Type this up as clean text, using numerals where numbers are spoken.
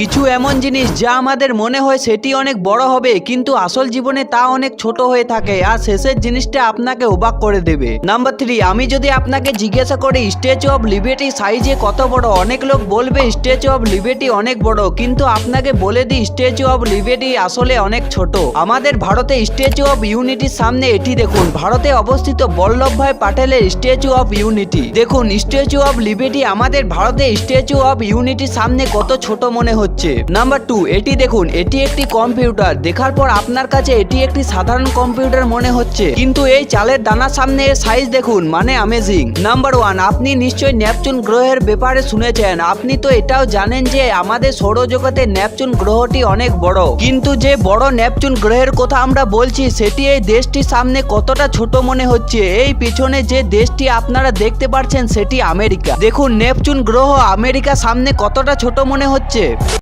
কিছু এমন জিনিস যা আমাদের মনে হয় সেটি অনেক বড় হবে, কিন্তু আসল জীবনে তা অনেক ছোট হয়ে থাকে, আর শেষের জিনিসটা আপনাকে অবাক করে দেবে। নাম্বার 3, আমি যদি আপনাকে জিজ্ঞাসা করি স্ট্যাচু অফ লিবার্টি সাইজে কত বড়, অনেক লোক বলবে স্ট্যাচু অফ লিবার্টি অনেক বড়, কিন্তু আপনাকে বলে দিই স্ট্যাচু অফ লিবার্টি আসলে অনেক ছোট। আমাদের ভারতে স্ট্যাচু অফ ইউনিটির সামনে এটি দেখুন, ভারতে অবস্থিত বল্লভভাই প্যাটেলের স্ট্যাচু অফ ইউনিটি। দেখুন স্ট্যাচু অফ লিবার্টি আমাদের ভারতে স্ট্যাচু অফ ইউনিটির সামনে কত ছোট মনে হচ্ছে। নাম্বার 2, এটি দেখুন, এটি একটি কম্পিউটার। দেখার পর আপনার কাছে এটি একটি সাধারণ কম্পিউটার মনে হচ্ছে, কিন্তু এই চালের দানার সামনে এর সাইজ দেখুন, মানে অ্যামেজিং। নাম্বার 1, আপনি নিশ্চয়ই নেপচুন গ্রহের ব্যাপারে শুনেছেন। আপনি তো এটাও জানেন যে আমাদের সৌরজগতে নেপচুন গ্রহটি অনেক বড়, কিন্তু যে বড় নেপচুন গ্রহের কথা আমরা বলছি সেটি এই দেশটির সামনে কতটা ছোট মনে হচ্ছে। এই পিছনে যে দেশটি আপনারা দেখতে পাচ্ছেন সেটি আমেরিকা। দেখুন নেপচুন গ্রহ আমেরিকার সামনে কতটা ছোট মনে হচ্ছে।